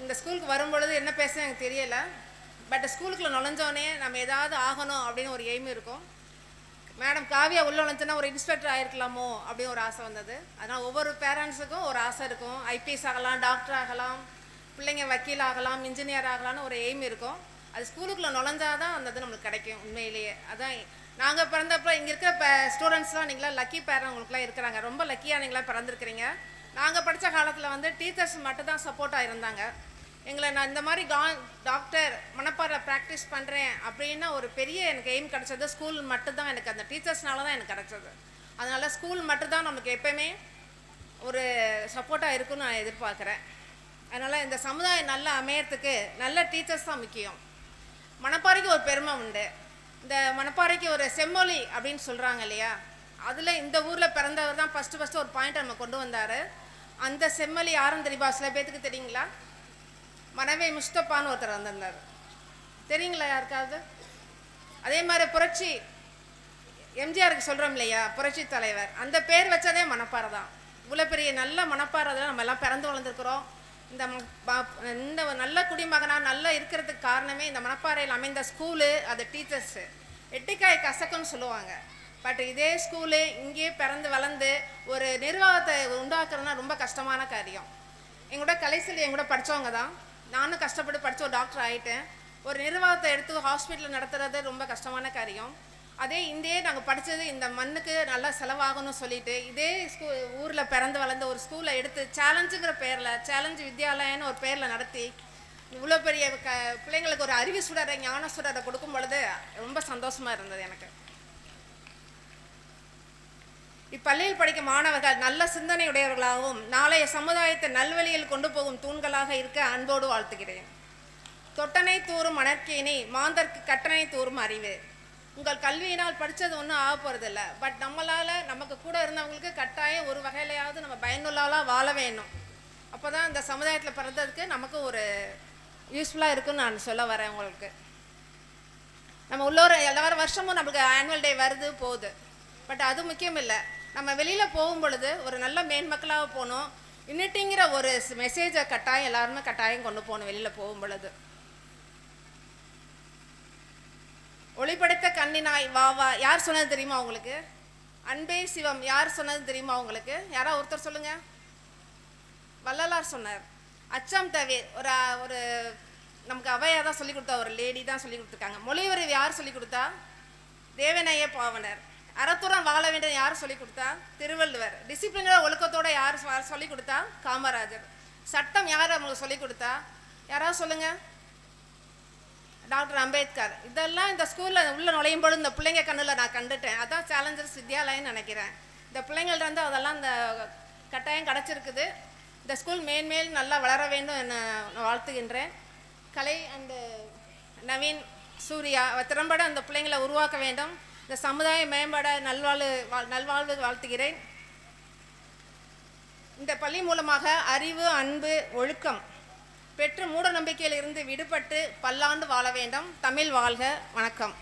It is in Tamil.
இந்த ஸ்கூலுக்கு வரும்பொழுது என்ன பேச எனக்கு தெரியலை. பட் ஸ்கூலுக்குள்ள நுழைஞ்சோடனே நம்ம ஏதாவது ஆகணும் அப்படின்னு ஒரு எய்ம் இருக்கும். மேடம் காவியா உள்ள நுழைஞ்சோன்னா ஒரு இன்ஸ்பெக்டர் ஆகிருக்கலாமோ அப்படின்னு ஒரு ஆசை வந்தது. அதனால் ஒவ்வொரு பேரண்ட்ஸுக்கும் ஒரு ஆசை இருக்கும். ஐபிஎஸ் ஆகலாம், டாக்டர் ஆகலாம், பிள்ளைங்க வக்கீல் ஆகலாம், இன்ஜினியர் ஆகலாம்னு ஒரு எய்ம் இருக்கும். அது ஸ்கூலுக்குள்ளே நுழைஞ்சாதான் அந்த இது நம்மளுக்கு கிடைக்கும் உண்மையிலேயே. அதான் நாங்கள் பிறந்தப்போ இங்கே இருக்க ஸ்டூடெண்ட்ஸ்லாம் நீங்களாம் லக்கி பேரண்ட் உங்களுக்குலாம் இருக்கிறாங்க. ரொம்ப லக்கியாக நீங்களாம் பிறந்திருக்கிறீங்க. நாங்கள் படித்த காலத்தில் வந்து டீச்சர்ஸ் மட்டும் தான் சப்போர்ட்டாக இருந்தாங்க. எங்களை நான் இந்த மாதிரி டாக்டர் மனப்பாறை ப்ராக்டிஸ் பண்ணுறேன் அப்படின்னா ஒரு பெரிய எனக்கு எய்ம் கிடச்சது ஸ்கூல் மட்டும்தான். எனக்கு அந்த டீச்சர்ஸ்னால தான் எனக்கு கிடச்சது. அதனால் ஸ்கூல் மட்டும்தான் நமக்கு எப்போயுமே ஒரு சப்போர்ட்டாக இருக்குன்னு நான் எதிர்பார்க்குறேன். அதனால் இந்த சமுதாயம் நல்லா அமையறதுக்கு நல்ல டீச்சர்ஸ் தான் முக்கியம். மணப்பாறைக்கு ஒரு பெருமை உண்டு. இந்த மணப்பாறைக்கு ஒரு செம்மொழி அப்படின்னு சொல்கிறாங்க இல்லையா, அதில் இந்த ஊரில் பிறந்தவர் தான் ஃபஸ்ட்டு ஒரு பாயிண்ட் நம்ம கொண்டு வந்தார். அந்த செம்மொழி யாரும் தெரியுமா? சில பேர்த்துக்கு தெரியுங்களா? மனவே முஸ்தப்பான்னு ஒருத்தர் வந்திருந்தார். தெரியுங்களா யாருக்காவது? அதே மாதிரி புரட்சி எம்ஜிஆருக்கு சொல்கிறோம் இல்லையா, புரட்சி தலைவர், அந்த பேர் வச்சதே மணப்பாறை தான். இவ்வளோ பெரிய நல்ல மணப்பாறை தான் நம்ம எல்லாம் பிறந்து வளர்ந்துருக்குறோம். இந்த நல்ல குடிமகனாக நல்லா இருக்கிறதுக்கு காரணமே இந்த மணப்பாறையில் அமைந்த ஸ்கூலு, அது டீச்சர்ஸு. எட்டிக்காய் கசக்குன்னு சொல்லுவாங்க. பட் இதே ஸ்கூலு இங்கேயே பிறந்து வளர்ந்து ஒரு நிர்வாகத்தை உண்டாக்குறதுனா ரொம்ப கஷ்டமான காரியம். எங்களோட கலைசெல்வி எங்கூட படித்தவங்க தான். நானும் கஷ்டப்பட்டு படித்து ஒரு டாக்டர் ஆகிட்டேன். ஒரு நிர்வாகத்தை எடுத்து ஹாஸ்பிட்டலில் நடத்துறது ரொம்ப கஷ்டமான காரியம். அதே இந்தியே நாங்கள் படித்தது இந்த மண்ணுக்கு நல்லா செலவாகணும்னு சொல்லிட்டு இதே ஊரில் பிறந்து வளர்ந்த ஒரு ஸ்கூலை எடுத்து சேலஞ்சுங்கிற பேரில், சேலஞ்சு வித்யாலயன்னு ஒரு பேரில் நடத்தி இவ்வளோ பெரிய பிள்ளைங்களுக்கு ஒரு அறிவு சுடரை, ஞான சுடரை கொடுக்கும் பொழுது ரொம்ப சந்தோஷமாக இருந்தது எனக்கு. இப்பள்ளியில் படிக்கும் மாணவர்கள் நல்ல சிந்தனையுடையவர்களாகவும் நாளைய சமுதாயத்தை நல்வழியில் கொண்டு போகும் தூண்களாக இருக்க அன்போடு வாழ்த்துகிறேன். தொட்டனை தூறும் மணற்கேணி மாந்தர்க்கு கட்டணை தூறும் அறிவு. உங்கள் கல்வியினால் படித்தது ஒன்றும் ஆக போகிறதில்ல. பட் நம்மளால் நமக்கு கூட இருந்தவங்களுக்கு கட்டாயம் ஒரு வகையிலையாவது நம்ம பயனுள்ளாலாம் வாழ வேணும். அப்போ தான் இந்த சமுதாயத்தில் பிறந்ததுக்கு நமக்கு ஒரு யூஸ்ஃபுல்லாக இருக்குன்னு நான் சொல்ல வரேன் உங்களுக்கு. நம்ம உள்ளூர் எல்லா வருஷமும் நம்மளுக்கு ஆனுவல் டே வருது போகுது. பட் அது முக்கியம் இல்லை. நம்ம வெளியில் போகும் பொழுது ஒரு நல்ல மேன்மக்களாக போகணும். யூனிட்டிங்கிற ஒரு மெசேஜை கட்டாயம் எல்லாருமே கட்டாயம் கொண்டு போகணும் வெளியில் போகும் பொழுது. ஒளிப்படைத்த கண்ணினாய் வா வா யார் சொன்னது தெரியுமா உங்களுக்கு? அன்பே சிவம் யார் சொன்னது தெரியுமா உங்களுக்கு? யாராவது ஒருத்தர் சொல்லுங்க. வள்ளலார் சொன்னார். அச்சம் தவிர ஒரு நமக்கு அவையாக தான் சொல்லிக் கொடுத்தா, ஒரு லேடி தான் சொல்லி கொடுத்துருக்காங்க. மொழிவறிவு யார் சொல்லி கொடுத்தா? தேவநேய பாவனர். அறத்துடன் வாழ வேண்டும் யார் சொல்லிக் கொடுத்தா? திருவள்ளுவர். டிசிப்ளினோட ஒழுக்கத்தோட யார் சொல்லிக் கொடுத்தா? காமராஜர். சட்டம் யார் அவங்களுக்கு சொல்லிக் கொடுத்தா? யாராவது சொல்லுங்க. டாக்டர் அம்பேத்கர். இதெல்லாம் இந்த ஸ்கூலில் உள்ள நுழையும் பொழுது இந்த பிள்ளைங்க கண்ணில் நான் கண்டுட்டேன். அதான் சேலஞ்சர்ஸ் வித்யாலயன்னு நினைக்கிறேன். இந்த பிள்ளைங்கள்ட்ட வந்து அதெல்லாம் இந்த கட்டாயம் கிடச்சிருக்குது. இந்த ஸ்கூல் மேன்மேல் நல்லா வளர வேண்டும் என வாழ்த்துகின்றேன். கலை அண்டு நவீன், சூர்யா திறம்பட அந்த பிள்ளைங்களை உருவாக்க வேண்டும். இந்த சமுதாய மேம்பட நல்வாழ்வு வாழ்த்துகிறேன். இந்த பள்ளி மூலமாக அறிவு, அன்பு, ஒழுக்கம் பெற்று மூட நம்பிக்கையில் இருந்து விடுபட்டு பல்லாண்டு வாழ வேண்டும். தமிழ் வாழ்க. வணக்கம்.